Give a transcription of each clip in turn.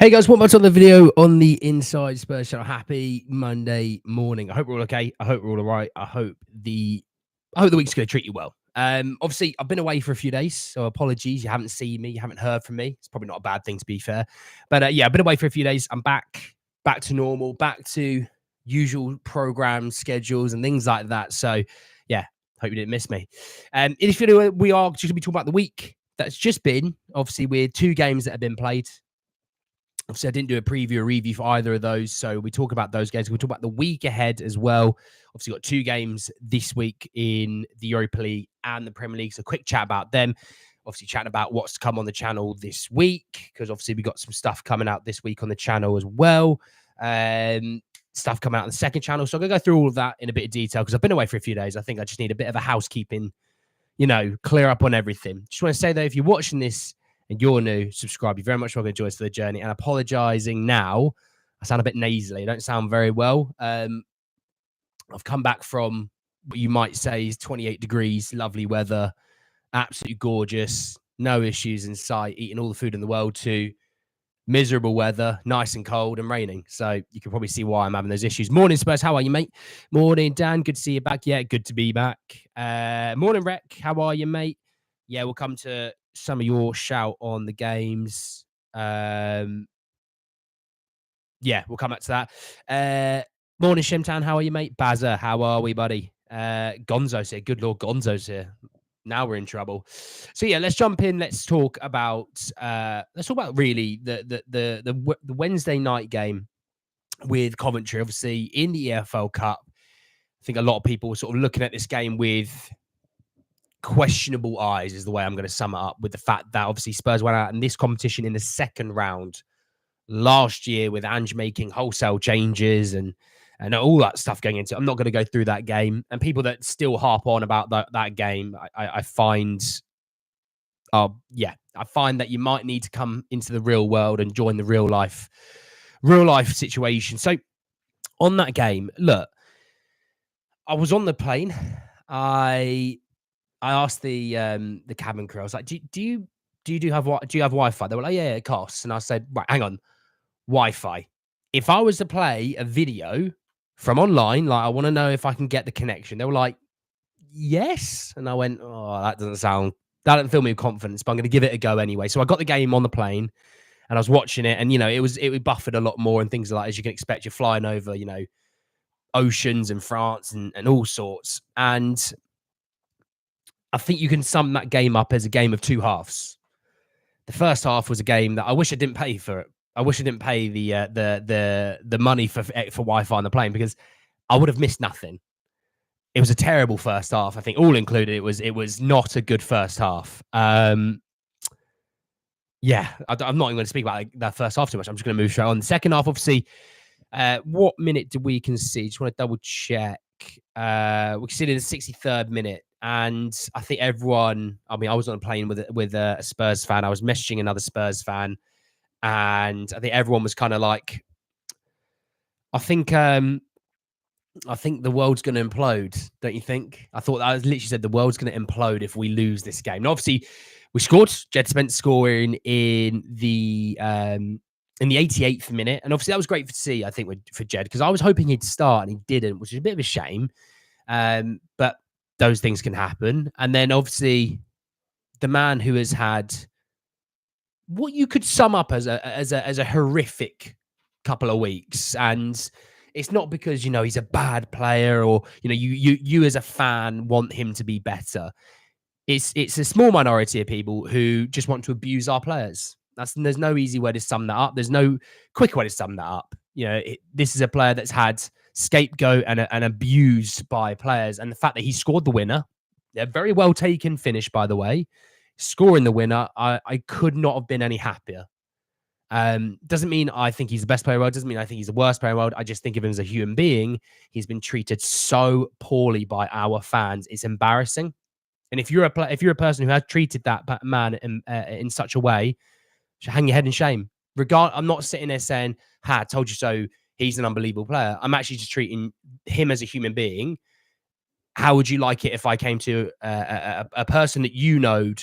Hey guys, welcome back to the video on the Inside Spurs channel. Happy Monday morning. I hope we're all okay. I hope we're all right. I hope the week's going to treat you well. Obviously, I've been away for a few days, so apologies. You haven't seen me, you haven't heard from me. It's probably not a bad thing, to be fair. But yeah, I've been away for a few days. I'm back to normal, back to usual program schedules and things like that. So yeah, hope you didn't miss me. In this video, we are just going to be talking about the week that's just been. Obviously, with 2 games that have been played. Obviously, I didn't do a preview or review for either of those, so we talk about those games. We talk about the week ahead as well. Obviously, got 2 games this week in the Europa League and the Premier League, so quick chat about them. Obviously, chatting about what's to come on the channel this week, because obviously we got some stuff coming out this week on the channel as well. Stuff coming out on the second channel, so I'm going to go through all of that in a bit of detail, because I've been away for a few days. I think I just need a bit of a housekeeping, clear up on everything. Just want to say, though, if you're watching this, and you're new, subscribe. You're very much welcome to join us for the journey. And apologising now, I sound a bit nasally. I don't sound very well. I've come back from what you might say is 28 degrees, lovely weather, absolutely gorgeous, no issues in sight, eating all the food in the world, to miserable weather, nice and cold and raining. So you can probably see why I'm having those issues. Morning, Spurs. How are you, mate? Morning, Dan. Good to see you back. Yeah, good to be back. Morning, Rec. How are you, mate? Yeah, we'll come to some of your shout on the games. Yeah, we'll come back to that. Morning, Shimtown. How are you, mate? Bazza, how are we, buddy? Gonzo's here. Good Lord, Gonzo's here. Now we're in trouble. So yeah, let's jump in. Let's talk about really the Wednesday night game with Coventry, obviously in the EFL Cup. I think a lot of people were sort of looking at this game with questionable eyes, is the way I'm going to sum it up, with the fact that obviously Spurs went out in this competition in the second round last year with Ange making wholesale changes and all that stuff going into it. I'm not going to go through that game, and people that still harp on about that game, I find that you might need to come into the real world and join the real life situation. So on that game, look, I was on the plane. I asked the cabin crew. I was like, "Do you have Wi-Fi?" They were like, "Yeah, it costs." And I said, "Right, hang on, Wi-Fi. If I was to play a video from online, like I want to know if I can get the connection." They were like, "Yes," and I went, "Oh, that doesn't fill me with confidence, but I'm going to give it a go anyway." So I got the game on the plane, and I was watching it, and it buffered a lot more and things like that, as you can expect. You're flying over, oceans and France and all sorts, and I think you can sum that game up as a game of 2 halves. The first half was a game that I wish I didn't pay for it. I wish I didn't pay the money for Wi-Fi on the plane, because I would have missed nothing. It was a terrible first half. I think all included, it was not a good first half. Yeah, I'm not even going to speak about that first half too much. I'm just going to move straight on. The second half, obviously, what minute did we concede? Just want to double check. We conceded in the 63rd minute. And I think everyone, I was on a plane with a Spurs fan. I was messaging another Spurs fan. And I think everyone was kind of like, I think the world's going to implode, don't you think? I literally said the world's going to implode if we lose this game. And obviously, we scored. Jed Spence scoring in the 88th minute. And obviously, that was great to see, I think, for Jed, because I was hoping he'd start and he didn't, which is a bit of a shame. But those things can happen. And then obviously the man who has had what you could sum up as a horrific couple of weeks, and it's not because he's a bad player, or you as a fan want him to be better. It's a small minority of people who just want to abuse our players. There's no easy way to sum that up. There's no quick way to sum that up. This is a player that's had scapegoat and abused by players, and the fact that he scored the winner, a very well taken finish, by the way, scoring the winner, I could not have been any happier. Doesn't mean I think he's the best player in the world. Doesn't mean I think he's the worst player in the world. I just think of him as a human being. He's been treated so poorly by our fans. It's embarrassing. And if you're a person who has treated that man in such a way, should hang your head in shame. I'm not sitting there saying, "Ha, told you so. He's an unbelievable player." I'm actually just treating him as a human being. How would you like it if I came to a person that you knowed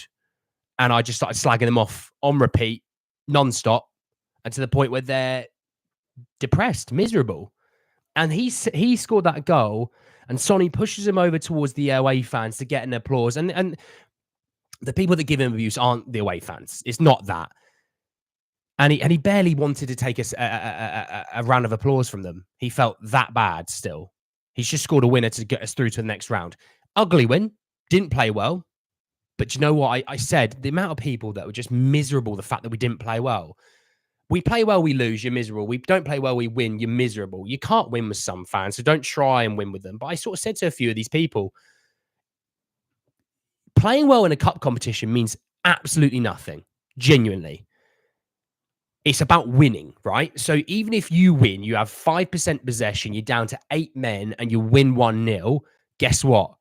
and I just started slagging them off on repeat, non-stop, and to the point where they're depressed, miserable. And he scored that goal, and Sonny pushes him over towards the away fans to get an applause. And the people that give him abuse aren't the away fans. It's not that. And he barely wanted to take a round of applause from them. He felt that bad still. He's just scored a winner to get us through to the next round. Ugly win. Didn't play well. But you know what? I said the amount of people that were just miserable, the fact that we didn't play well. We play well, we lose, you're miserable. We don't play well, we win, you're miserable. You can't win with some fans, so don't try and win with them. But I sort of said to a few of these people, playing well in a cup competition means absolutely nothing, genuinely. It's about winning, right? So even if you win, you have 5% possession, you're down to 8 men, and you win 1-0, guess what?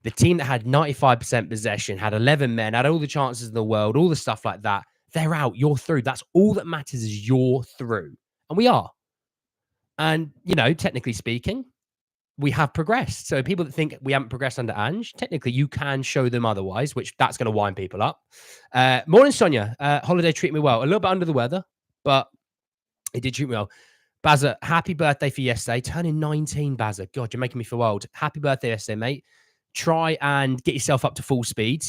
The team that had 95% possession, had 11 men, had all the chances in the world, all the stuff like that, they're out. You're through. That's all that matters is you're through. And we are. And, technically speaking, we have progressed. So people that think we haven't progressed under Ange, technically you can show them otherwise, which that's going to wind people up. Morning, Sonia. Holiday treated me well. A little bit under the weather, but it did treat me well. Bazza, happy birthday for yesterday. Turning 19, Bazza. God, you're making me feel old. Happy birthday yesterday, mate. Try and get yourself up to full speed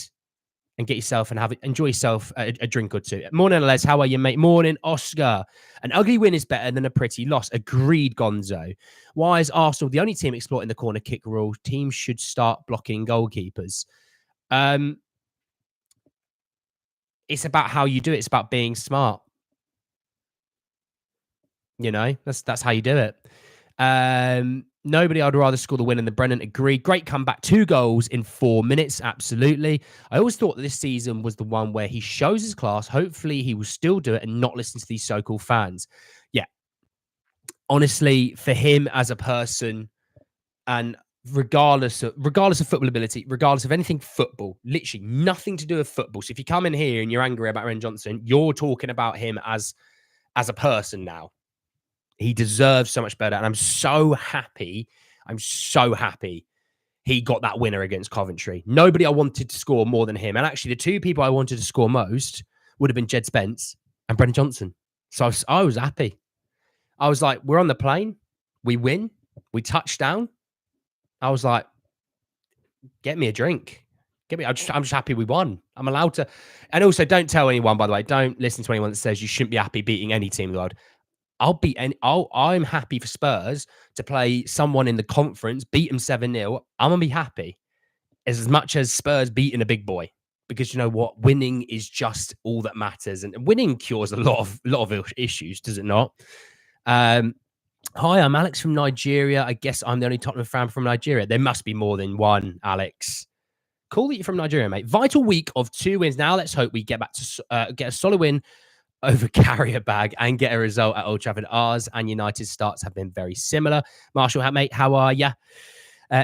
and get yourself and enjoy yourself a drink or two. Morning, Les. How are you, mate? Morning, Oscar. An ugly win is better than a pretty loss. Agreed, Gonzo. Why is Arsenal the only team exploiting the corner kick rule? Teams should start blocking goalkeepers. It's about how you do it. It's about being smart. That's how you do it. Nobody I'd rather score the win than Brennan. Agreed. Great comeback. 2 goals in 4 minutes. Absolutely. I always thought that this season was the one where he shows his class. Hopefully he will still do it and not listen to these so-called fans. Yeah. Honestly, for him as a person, and regardless of football ability, regardless of anything football, literally nothing to do with football. So if you come in here and you're angry about Ren Johnson, you're talking about him as a person now. He deserves so much better. And I'm so happy he got that winner against Coventry. Nobody I wanted to score more than him. And actually, the 2 people I wanted to score most would have been Jed Spence and Brendan Johnson. So I was happy. I was like, we're on the plane. We win. We touch down. I was like, get me a drink. I'm just happy we won. I'm allowed to. And also, don't tell anyone, by the way, don't listen to anyone that says you shouldn't be happy beating any team in the world. I'm happy for Spurs to play someone in the conference, beat them 7-0. I'm going to be happy as much as Spurs beating a big boy, because you know what? Winning is just all that matters. And winning cures a lot of issues, does it not? Hi, I'm Alex from Nigeria. I guess I'm the only Tottenham fan from Nigeria. There must be more than one, Alex. Cool that you're from Nigeria, mate. Vital week of 2 wins. Now let's hope we get back to get a solid win over Carrier Bag and get a result at Old Trafford. Ours and United starts have been very similar. Marshall, mate, how are you?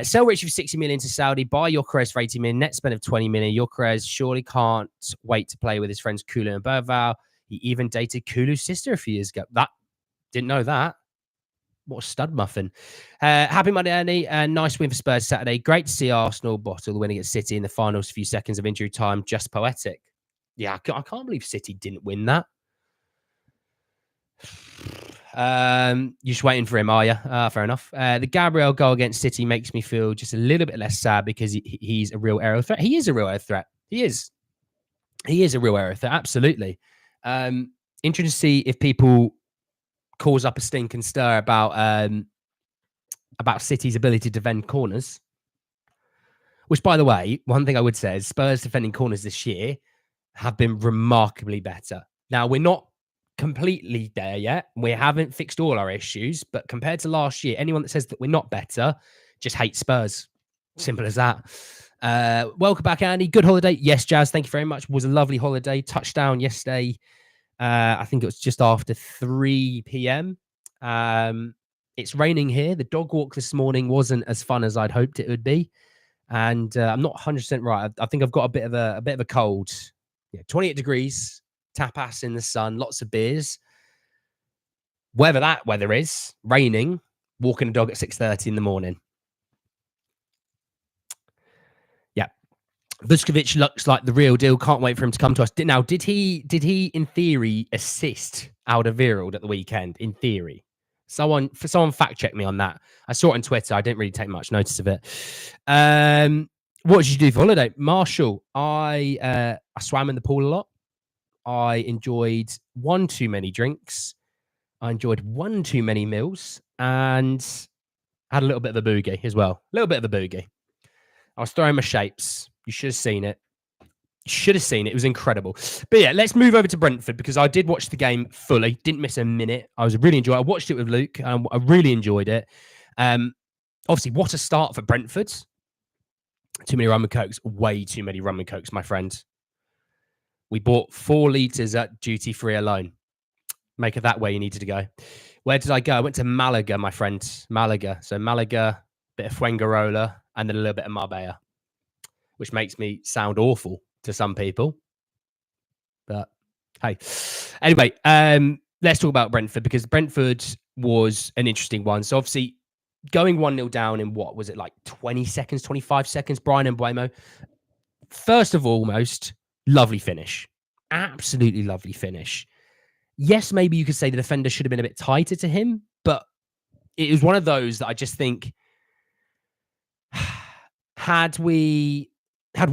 Sell Richie for 60 million to Saudi. Buy Gyökeres for 80 million. Net spend of 20 million. Gyökeres surely can't wait to play with his friends Kulu and Berval. He even dated Kulu's sister a few years ago. Didn't know that. What a stud muffin. Happy Monday, Andy. Nice win for Spurs Saturday. Great to see Arsenal bottle the winning at City in the final few seconds of injury time. Just poetic. Yeah, I can't believe City didn't win that. You're just waiting for him, are you? Fair enough. The Gabriel goal against City makes me feel just a little bit less sad because he's a real aerial threat. He is a real aerial threat. He is a real aerial threat. Absolutely. Interesting to see if people cause up a stink and stir about City's ability to defend corners. Which, by the way, one thing I would say is Spurs defending corners this year have been remarkably better. Now, we're not completely there yet. We haven't fixed all our issues, but compared to last year, anyone that says that we're not better just hates Spurs. Simple as that. Welcome back, Andy. Good holiday. Yes, Jazz, thank you very much. It was a lovely holiday. Touchdown yesterday. I think it was just after 3 p.m. It's raining here. The dog walk this morning wasn't as fun as I'd hoped it would be. And I'm not 100% right. I think I've got a bit of a cold. Yeah, 28 degrees, tapas in the sun, lots of beers. Whether that weather is raining, walking a dog at 6:30 in the morning. Yeah. Vuskovic looks like the real deal. Can't wait for him to come to us. Now, did he in theory assist Alderweireld at the weekend? In theory, someone fact check me on that. I saw it on Twitter. I didn't really take much notice of it. What did you do for holiday, Marshall? I swam in the pool a lot. I enjoyed one too many drinks. I enjoyed one too many meals, and had a little bit of a boogie as well. A little bit of a boogie. I was throwing my shapes. You should have seen it. You should have seen it. It was incredible. But yeah, let's move over to Brentford because I did watch the game fully. Didn't miss a minute. I was really enjoying it. I watched it with Luke. And I really enjoyed it. Obviously, what a start for Brentford. Too many rum and cokes. Way too many rum and cokes, my friend. We bought 4 litres at duty free alone. Make it that way you needed to go. Where did I go? I went to Malaga, my friend. Malaga. So Malaga, bit of Fuengirola, and then a little bit of Marbella, which makes me sound awful to some people. But hey. Anyway, let's talk about Brentford because Brentford was an interesting one. So obviously, going 1-0 down in what was it, like 20 seconds, 25 seconds? Brian Mbeumo. First of all, lovely finish. Absolutely lovely finish. Yes, maybe you could say the defender should have been a bit tighter to him, but it was one of those that I just think had we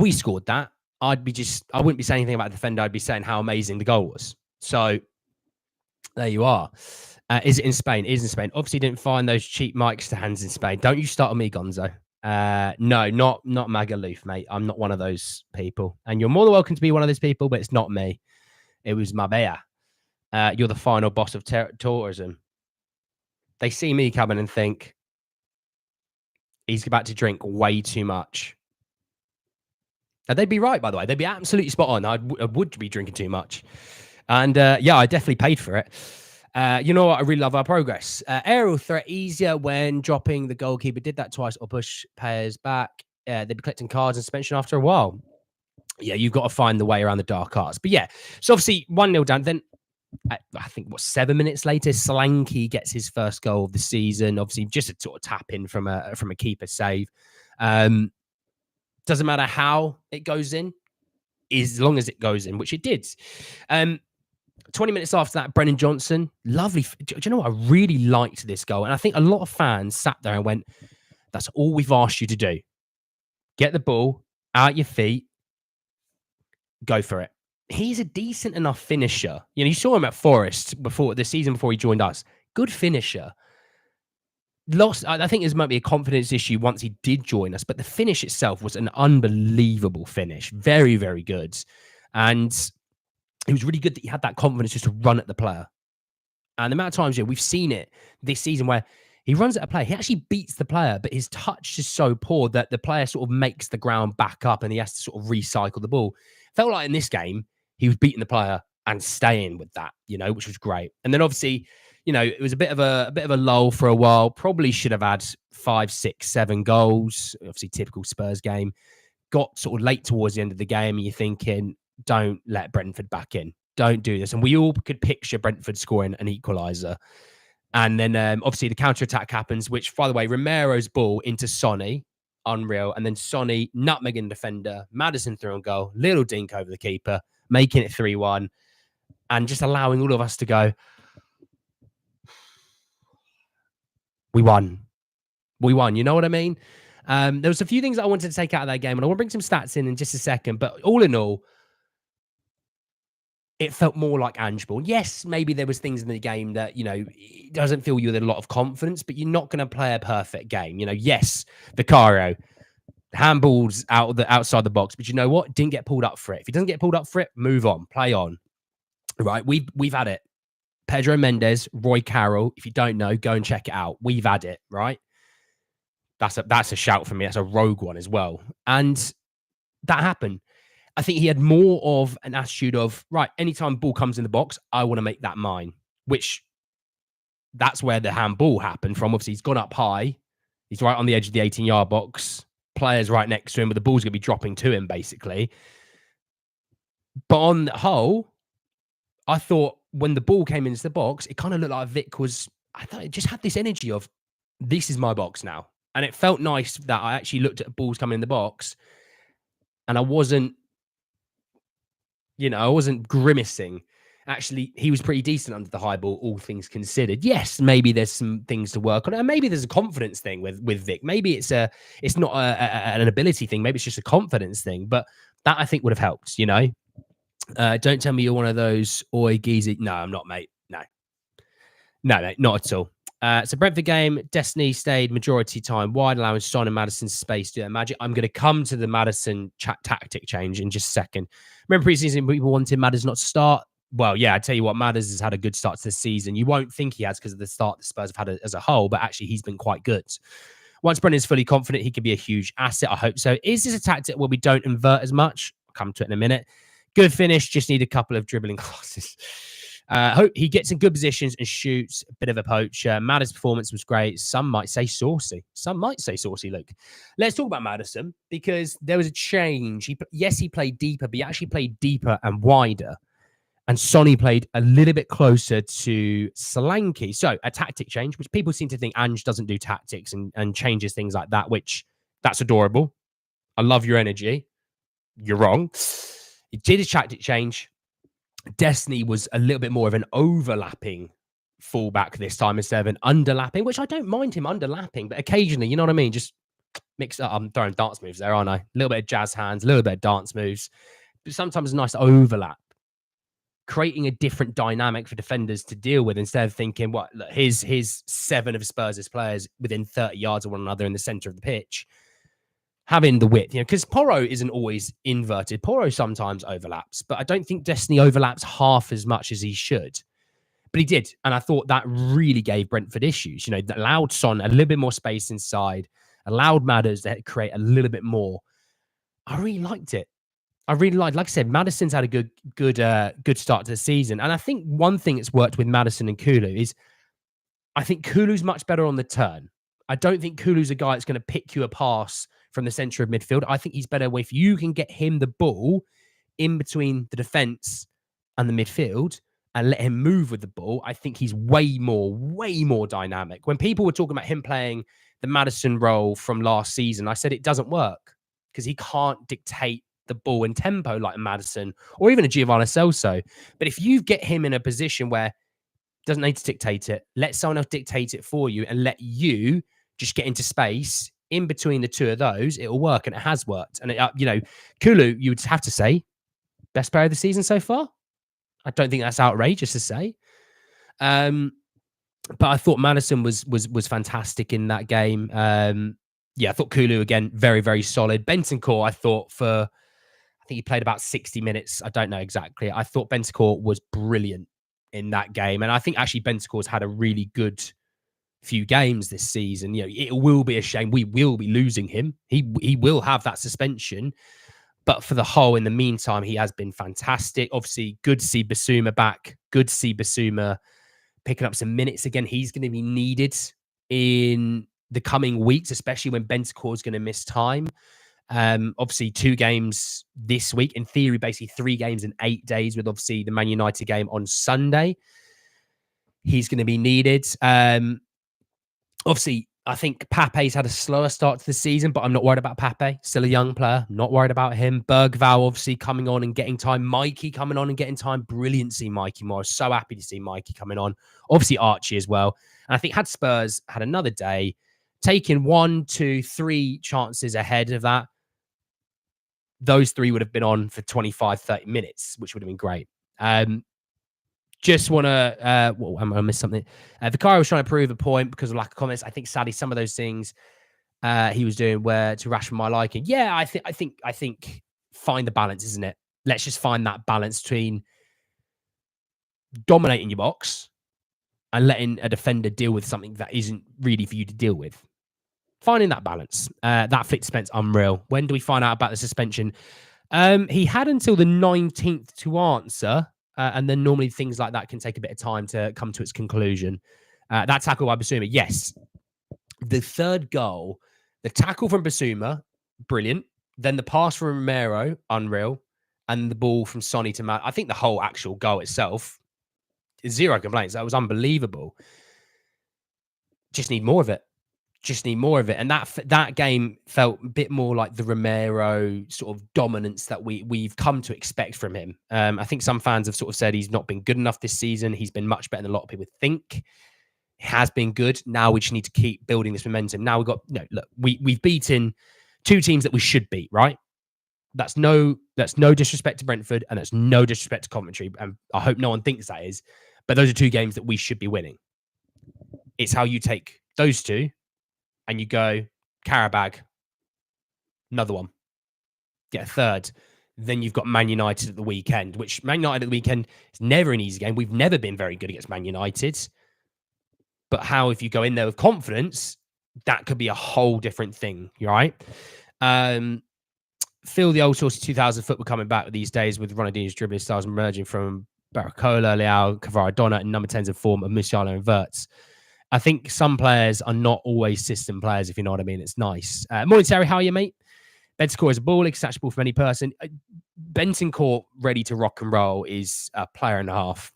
scored that, I wouldn't be saying anything about the defender. I'd be saying how amazing the goal was. So there you are. Is it in Spain? It is in Spain. Obviously, didn't find those cheap mics to hands in Spain. Don't you start on me, Gonzo. No, not Magaluf, mate. I'm not one of those people. And you're more than welcome to be one of those people, but it's not me. It was Marbella. You're the final boss of tourism. They see me coming and think he's about to drink way too much. Now, they'd be right, by the way. They'd be absolutely spot on. I would be drinking too much. And yeah, I definitely paid for it. You know what? I really love our progress. Aerial threat easier when dropping. The goalkeeper did that twice or push players back. They'd be collecting cards and suspension after a while. Yeah, you've got to find the way around the dark arts. But yeah, so obviously 1-0 down. Then I think 7 minutes later, Solanke gets his first goal of the season. Obviously, just a sort of tap in from a keeper save. Doesn't matter how it goes in, as long as it goes in, which it did. 20 minutes after that, Brennan Johnson, lovely. Do you know what? I really liked this goal. And I think a lot of fans sat there and went, that's all we've asked you to do. Get the ball out your feet, go for it. He's a decent enough finisher. You know, you saw him at Forest before the season before he joined us. Good finisher. I think it might be a confidence issue once he did join us, but the finish itself was an unbelievable finish. Very, very good. And it was really good that he had that confidence just to run at the player. And the amount of times we've seen it this season where he runs at a player, he actually beats the player, but his touch is so poor that the player sort of makes the ground back up and he has to sort of recycle the ball. Felt like in this game, he was beating the player and staying with that, you know, which was great. And then obviously, you know, it was a bit of a lull for a while. Probably should have had 5, 6, 7 goals. Obviously, typical Spurs game. Got sort of late towards the end of the game, and you're thinking, don't let Brentford back in. Don't do this. And we all could picture Brentford scoring an equaliser. And then obviously the counter-attack happens, which, by the way, Romero's ball into Sonny, unreal. And then Sonny, nutmegging defender, Maddison through on goal, little dink over the keeper, making it 3-1, and just allowing all of us to go, we won. We won. You know what I mean? There was a few things that I wanted to take out of that game, and I want to bring some stats in just a second. But all in all, it felt more like Ange ball. Yes, maybe there was things in the game that, you know, it doesn't fill you with a lot of confidence, but you're not going to play a perfect game. You know, yes, Vicario, handballs outside the box, but you know what? Didn't get pulled up for it. If he doesn't get pulled up for it, move on, play on. Right? We've had it. Pedro Mendes, Roy Carroll. If you don't know, go and check it out. We've had it, right? That's a shout from me. That's a rogue one as well. And that happened. I think he had more of an attitude of, right, anytime ball comes in the box, I want to make that mine, which that's where the handball happened from. Obviously, he's gone up high. He's right on the edge of the 18-yard box. Players right next to him, but the ball's going to be dropping to him, basically. But on the whole, I thought when the ball came into the box, it kind of looked like Vic I thought it just had this energy of, this is my box now. And it felt nice that I actually looked at balls coming in the box and I wasn't grimacing. Actually, he was pretty decent under the high ball, all things considered. Yes, maybe there's some things to work on, and maybe there's a confidence thing with Vic. Maybe it's not an ability thing. Maybe it's just a confidence thing. But that I think would have helped. Don't tell me you're one of those oi geezy. No, I'm not, mate. No, mate, not at all. So Brentford game, Destiny stayed majority time wide, allowing Son and Maddison space to do their magic. I'm going to come to the Maddison tactic change in just a second. Remember preseason, people wanted Maddison not to start. Well, yeah, I tell you what, Maddison has had a good start to the season. You won't think he has because of the start the Spurs have had as a whole, but actually he's been quite good. Once Brendan's fully confident, he could be a huge asset. I hope so. Is this a tactic where we don't invert as much? I'll come to it in a minute. Good finish, just need a couple of dribbling classes. Hope he gets in good positions and shoots. A bit of a poacher. Maddison's performance was great. Some might say saucy. Luke. Let's talk about Maddison because there was a change. He played deeper, but he actually played deeper and wider. And Sonny played a little bit closer to Solanke. So a tactic change, which people seem to think Ange doesn't do tactics and changes things like that, which that's adorable. I love your energy. You're wrong. He did a tactic change. Destiny was a little bit more of an overlapping fullback this time instead of an underlapping, which I don't mind him underlapping, but occasionally, you know what I mean? Just mix it up. I'm throwing dance moves there, aren't I? A little bit of jazz hands, a little bit of dance moves. But sometimes it's nice to overlap, creating a different dynamic for defenders to deal with instead of thinking, what, look, here's 7 of Spurs' players within 30 yards of one another in the center of the pitch. Having the width, because Porro isn't always inverted. Porro sometimes overlaps, but I don't think Destiny overlaps half as much as he should. But he did, and I thought that really gave Brentford issues. That allowed Son a little bit more space inside, allowed Madders to create a little bit more. I really liked it. Like I said, Maddison's had a good start to the season, and I think one thing that's worked with Maddison and Kulu is I think Kulu's much better on the turn. I don't think Kulu's a guy that's going to pick you a pass from the center of midfield. I think he's better if you can get him the ball in between the defense and the midfield and let him move with the ball. I think he's way more dynamic. When people were talking about him playing the Maddison role from last season, I said it doesn't work because he can't dictate the ball and tempo like Maddison or even a Giovanni Celso. But if you get him in a position where doesn't need to dictate it, let someone else dictate it for you and let you just get into space in between the two of those, it'll work, and it has worked. And Kulu, you would have to say, best player of the season so far. I don't think that's outrageous to say. But I thought Maddison was fantastic in that game. I thought Kulu again very, very solid. Bentancur, I think he played about 60 minutes. I don't know exactly. I thought Bentancur was brilliant in that game, and I think actually Bentancur's had a really good few games this season. It will be a shame. We will be losing him. He will have that suspension. But for the whole, in the meantime, he has been fantastic. Obviously, good to see Basuma back. Good to see Basuma picking up some minutes again. He's going to be needed in the coming weeks, especially when Bentancur is going to miss time. Obviously, 2 games this week. In theory, basically 3 games in 8 days with obviously the Man United game on Sunday. He's going to be needed. Obviously, I think Pape's had a slower start to the season, but I'm not worried about Pape. Still a young player. Not worried about him. Bergvall obviously coming on and getting time. Mikey coming on and getting time. Brilliant to see Mikey more. So happy to see Mikey coming on. Obviously Archie as well. And I think had Spurs had another day, taking 1, 2, 3 chances ahead of that, those 3 would have been on for 25, 30 minutes, which would have been great. Just want to, I missed something. Vicario was trying to prove a point because of lack of comments. I think sadly some of those things he was doing were to Rashford my liking. Yeah, I think find the balance, isn't it? Let's just find that balance between dominating your box and letting a defender deal with something that isn't really for you to deal with. Finding that balance. That fixed Spence unreal. When do we find out about the suspension? He had until the 19th to answer. And then normally things like that can take a bit of time to come to its conclusion. That tackle by Basuma, yes. The third goal, the tackle from Basuma, brilliant. Then the pass from Romero, unreal. And the ball from Sonny to Matt. I think the whole actual goal itself, 0 complaints. That was unbelievable. Just need more of it. Just need more of it. And that game felt a bit more like the Romero sort of dominance that we've come to expect from him. I think some fans have sort of said he's not been good enough this season. He's been much better than a lot of people think. Has been good. Now we just need to keep building this momentum. Now we've got look, we've beaten two teams that we should beat, right? That's no disrespect to Brentford, and that's no disrespect to Coventry. And I hope no one thinks that is. But those are two games that we should be winning. It's how you take those two and you go Karabag, another one, get a third. Then you've got Man United at the weekend, which Man United at the weekend is never an easy game. We've never been very good against Man United. But how, if you go in there with confidence, that could be a whole different thing, right? Feel the old source of 2000 football coming back these days with Ronaldinho's dribbling styles emerging from Barcola, Leao, Cavaradonna, and number 10s in form of Musiala and Wirtz. I think some players are not always system players, if you know what I mean. It's nice. Morning, Terry. How are you, mate? Bentancur is a ball, accessible from any person. Bentancur, ready to rock and roll, is a player and a half.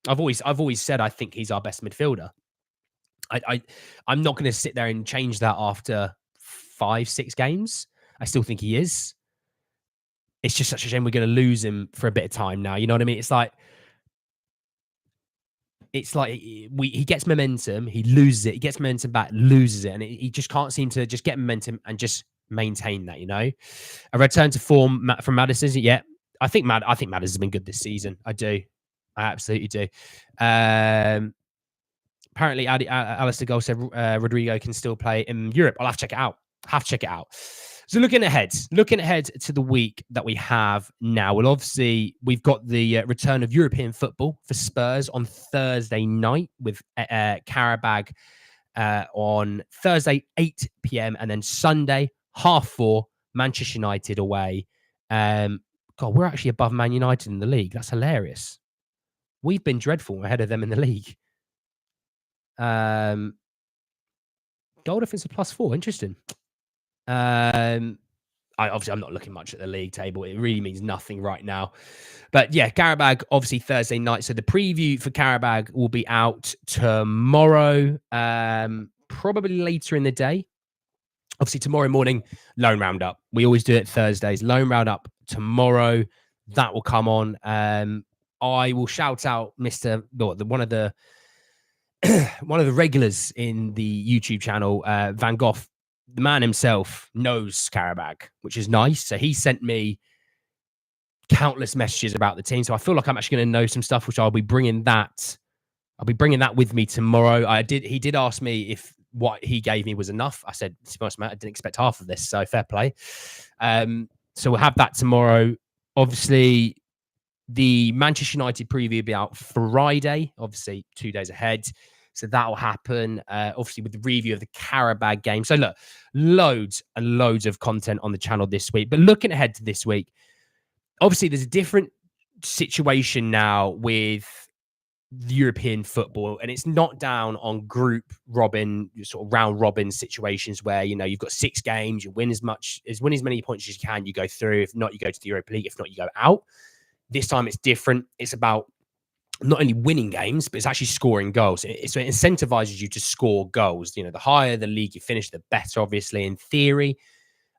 I've always said I think he's our best midfielder. I'm not going to sit there and change that after 5-6 games. I still think he is. It's just such a shame we're going to lose him for a bit of time now. You know what I mean? It's like he gets momentum, he loses it. He gets momentum back, loses it, and he just can't seem to just get momentum and just maintain that. You know, a return to form from Maddison. Yeah, I think Maddison has been good this season. I do, I absolutely do. Apparently, Alistair Gold said Rodrigo can still play in Europe. I'll have to check it out. So looking ahead to the week that we have now. Well, obviously, we've got the return of European football for Spurs on Thursday night with Karabag on Thursday, 8 p.m. And then Sunday, 4:30, Manchester United away. God, we're actually above Man United in the league. That's hilarious. We've been dreadful ahead of them in the league. Goal difference of +4. Interesting. I'm not looking much at the league table. It really means nothing right now. But yeah, Karabag, obviously Thursday night. So the preview for Karabag will be out tomorrow, probably later in the day. Obviously, tomorrow morning, loan roundup. We always do it Thursdays. Loan roundup tomorrow. That will come on. I will shout out one of the regulars in the YouTube channel, Van Gogh. The man himself knows Karabag, which is nice. So he sent me countless messages about the team. So I feel like I'm actually going to know some stuff, which I'll be bringing that with me tomorrow. He did ask me if what he gave me was enough. I said, to be honest, mate, I didn't expect half of this. So fair play. So we'll have that tomorrow. Obviously, the Manchester United preview will be out Friday, obviously 2 days ahead. So that'll happen, obviously, with the review of the Karabag game. So look, loads and loads of content on the channel this week. But looking ahead to this week, obviously, there's a different situation now with the European football, and it's not down on group robin, sort of round robin situations where, you know, you've got 6 games, you win as many points as you can, you go through. If not, you go to the Europa League. If not, you go out. This time it's different. It's about not only winning games, but it's actually scoring goals. So it incentivizes you to score goals. You know, the higher the league you finish, the better, obviously, in theory.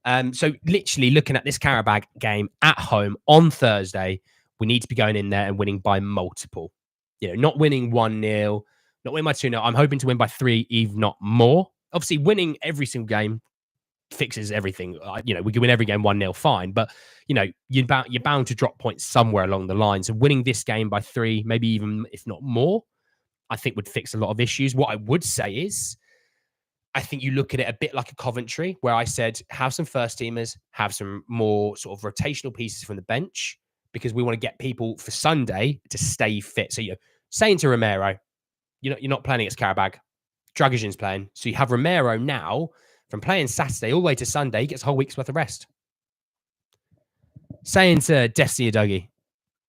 So literally looking at this Karabag game at home on Thursday, we need to be going in there and winning by multiple. You know, not winning 1-0, not winning by 2-0. I'm hoping to win by 3, if not more. Obviously, winning every single game fixes everything. You know, we can win every game 1-0, fine. But, you know, you're bound to drop points somewhere along the line. So winning this game by 3, maybe even if not more, I think would fix a lot of issues. What I would say is, I think you look at it a bit like a Coventry, where I said, have some first teamers, have some more sort of rotational pieces from the bench, because we want to get people for Sunday to stay fit. So, you know, saying to Romero, you're not playing against Karabag, Dragicin's playing. So you have Romero now, from playing Saturday all the way to Sunday, he gets a whole week's worth of rest. Saying to Destiny Udogie,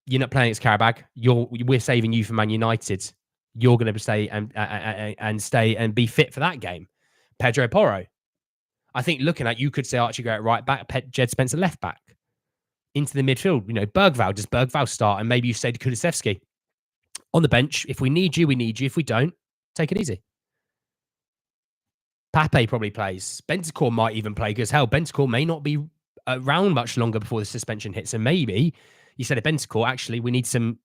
you're not playing against Karabag, we're saving you for Man United. You're going to stay and stay and be fit for that game. Pedro Porro. I think looking at, you could say Archie Garrett right back, Jed Spencer left back. Into the midfield, you know, Bergvall. Does Bergvall start? And maybe you say to Kulusevski on the bench. If we need you, we need you. If we don't, take it easy. Pape probably plays. Bentancur might even play because hell, Bentancur may not be around much longer before the suspension hits. And maybe you said at Bentancur, actually, we need some,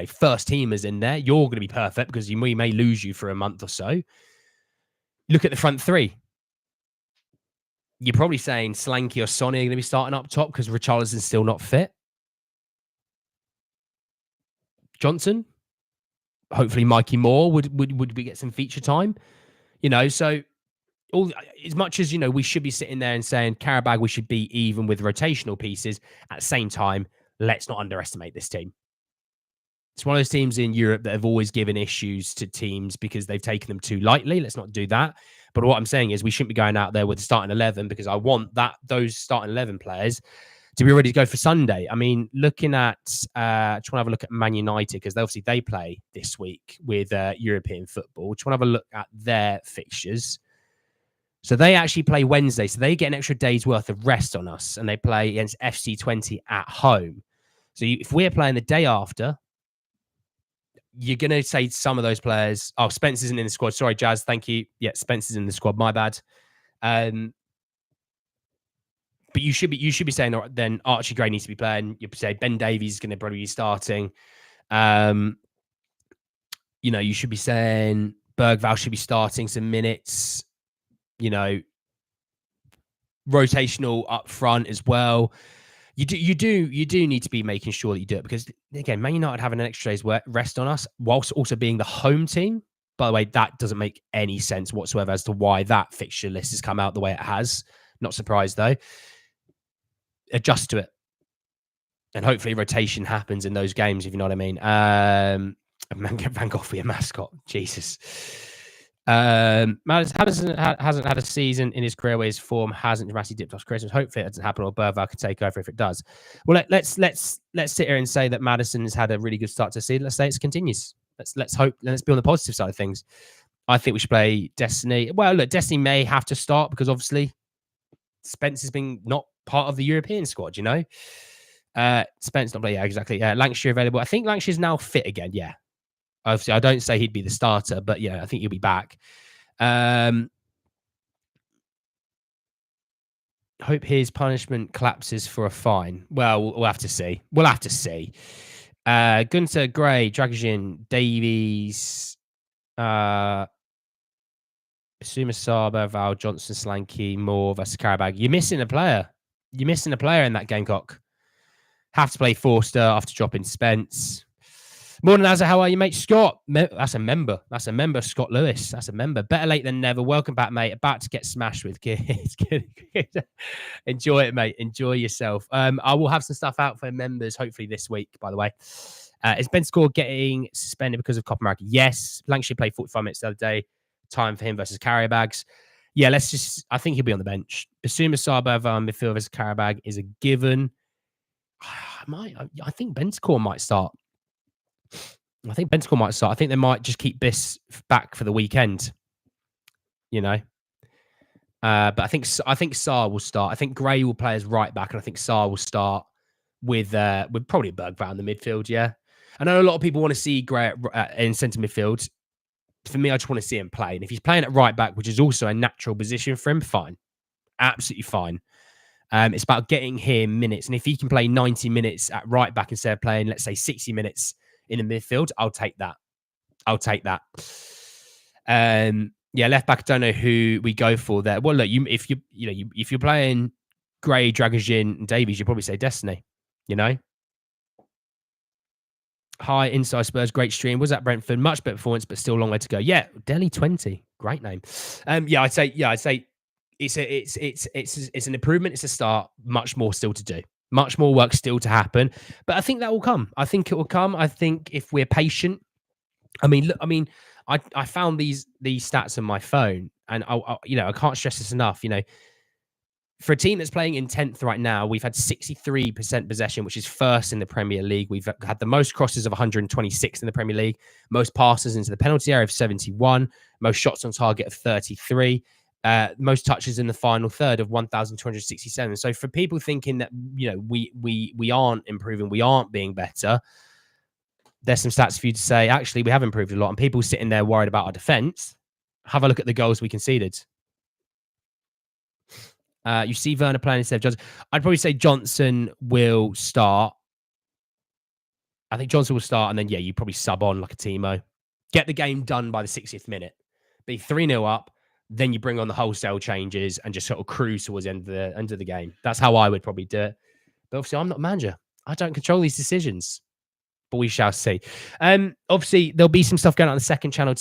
first teamers in there. You're going to be perfect because we may lose you for a month or so. Look at the front three. You're probably saying Slanky or Sonny are going to be starting up top because Richarlison's still not fit. Johnson, hopefully Mikey Moore would we get some feature time, so all as much as we should be sitting there and saying Qarabag we should be even with rotational pieces. At the same time, let's not underestimate this team. It's one of those teams in Europe that have always given issues to teams because they've taken them too lightly. Let's not do that. But what I'm saying is we shouldn't be going out there with the starting 11 because I want those starting 11 players to be ready to go for Sunday. I mean, looking at, trying to have a look at Man United because obviously they play this week with European football. Trying to have a look at their fixtures. So they actually play Wednesday. So they get an extra day's worth of rest on us and they play against FC20 at home. So if we're playing the day after, you're going to say some of those players, Spence isn't in the squad. Sorry, Jazz. Thank you. Yeah, Spence is in the squad. My bad. But you should be saying then Archie Gray needs to be playing. You say Ben Davies is going to probably be starting. You should be saying Bergvall should be starting some minutes. Rotational up front as well. You do need to be making sure that you do it because again, Man United having an extra day's rest on us whilst also being the home team. By the way, that doesn't make any sense whatsoever as to why that fixture list has come out the way it has. Not surprised though. Adjust to it, and hopefully rotation happens in those games. If you know what I mean. Van Gogh be a mascot. Jesus. Madison hasn't had a season in his career where his form hasn't dramatically dipped off Christmas. Hopefully it doesn't happen or Bergvall can take over if it does. Well, let's sit here and say that Madison has had a really good start to the season. Let's say it continues. Let's hope. Let's be on the positive side of things. I think we should play Destiny. Well, look, Destiny may have to start because obviously Spence has been not part of the European squad. Spence not playing. Yeah, exactly. Lancashire available. I think Lancashire's now fit again. Yeah. Obviously, I don't say he'd be the starter, but I think he'll be back. Hope his punishment collapses for a fine. Well, we'll have to see. Gunter, Gray, Dragajin, Davies, Basuma Saba, Val, Johnson, Slanky, Moore versus Qarabag. You're missing a player. In that Gamecock. Have to play Forster after dropping Spence. Morning, Azza. How are you, mate? Scott. That's a member. Scott Lewis. That's a member. Better late than never. Welcome back, mate. About to get smashed with kids. Enjoy it, mate. Enjoy yourself. I will have some stuff out for members, hopefully this week, by the way. Is Bentancur getting suspended because of Copa America? Yes. Lancashire played 45 minutes the other day. Time for him versus Qarabag. Yeah, I think he'll be on the bench. Basuma Saba midfield versus Qarabag is a given. I think Bentancur might start. I think they might just keep Biss back for the weekend. But I think Sarr will start. I think Gray will play as right back, and I think Sarr will start with probably Bergvall in the midfield. Yeah, I know a lot of people want to see Gray in centre midfield. For me, I just want to see him play, and if he's playing at right back, which is also a natural position for him, fine, absolutely fine. It's about getting him minutes, and if he can play 90 minutes at right back instead of playing, let's say 60 minutes in the midfield, I'll take that. Left back. I don't know who we go for there. Well, look, if you're playing Gray, Dragajin, and Davies, you probably say Destiny. Hi, Inside Spurs, great stream. Was at Brentford, much better performance, but still a long way to go. Yeah, Delhi 20, great name. I'd say it's an improvement. It's a start. Much more still to do. Much more work still to happen, but I think that will come. I think it will come. I think if we're patient. I found these stats on my phone, and I can't stress this enough. For a team that's playing in 10th right now, we've had 63% possession, which is first in the Premier League. We've had the most crosses of 126 in the Premier League, most passes into the penalty area of 71, most shots on target of 33. Most touches in the final third of 1,267. So for people thinking that we aren't improving, we aren't being better, there's some stats for you to say actually we have improved a lot. And people sitting there worried about our defense, have a look at the goals we conceded. You see Werner playing instead of Johnson. I'd probably say Johnson will start. I think Johnson will start, and then you probably sub on like a Timo. Get the game done by the 60th minute. Be 3-0 up, then you bring on the wholesale changes and just sort of cruise towards the end of the game. That's how I would probably do it. But obviously, I'm not a manager. I don't control these decisions. But we shall see. Obviously, there'll be some stuff going on the second channel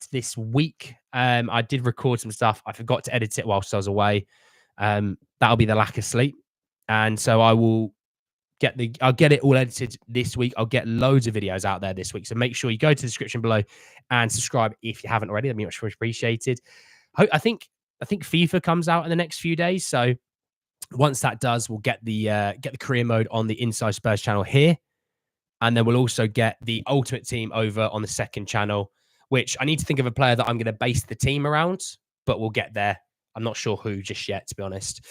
this week. I did record some stuff. I forgot to edit it whilst I was away. That'll be the lack of sleep. And so I'll get it all edited this week. I'll get loads of videos out there this week. So make sure you go to the description below and subscribe if you haven't already. That'd be much appreciated. I think FIFA comes out in the next few days. So once that does, we'll get the career mode on the Inside Spurs channel here. And then we'll also get the Ultimate Team over on the second channel, which I need to think of a player that I'm going to base the team around, but we'll get there. I'm not sure who just yet, to be honest.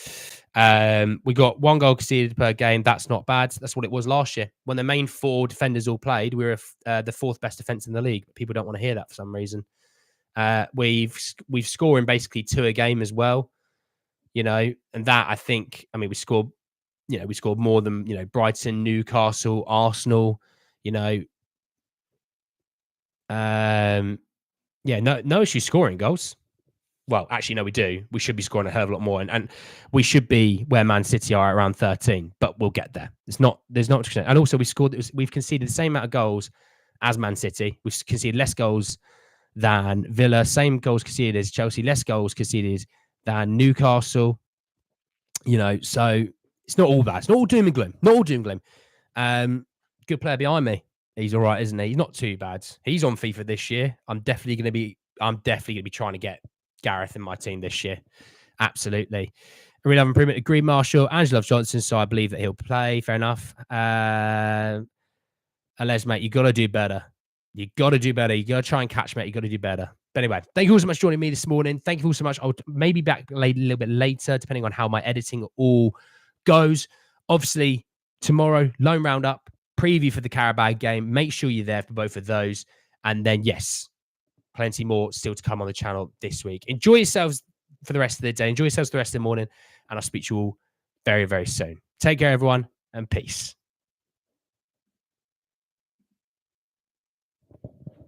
We got 1 goal conceded per game. That's not bad. That's what it was last year. When the main 4 defenders all played, we were the 4th best defense in the league. People don't want to hear that for some reason. We've scoring basically 2 a game as well, and that I mean, we scored more than, Brighton, Newcastle, Arsenal, no issue scoring goals. Well, actually, no, we do. We should be scoring a hell of a lot more. And we should be where Man City are around 13, but we'll get there. There's not, and also we've conceded the same amount of goals as Man City. We've conceded less goals than Villa, same goals conceded as Chelsea, less goals conceded than Newcastle, so it's not all bad. It's not all doom and gloom. Good player behind me. He's all right, isn't he? He's not too bad. He's on FIFA this year. I'm definitely going to be trying to get Gareth in my team this year. Absolutely. I really have improvement. Agreed, Marshall. Ange loves Johnson, so I believe that he'll play. Fair enough. Unless, mate, you got to do better. You got to try and catch, mate. You got to do better. But anyway, thank you all so much for joining me this morning. Thank you all so much. I'll maybe back a little bit later, depending on how my editing all goes. Obviously, tomorrow, loan roundup, preview for the Carabao game. Make sure you're there for both of those. And then, yes, plenty more still to come on the channel this week. Enjoy yourselves for the rest of the day. Enjoy yourselves for the rest of the morning. And I'll speak to you all very, very soon. Take care, everyone, and peace.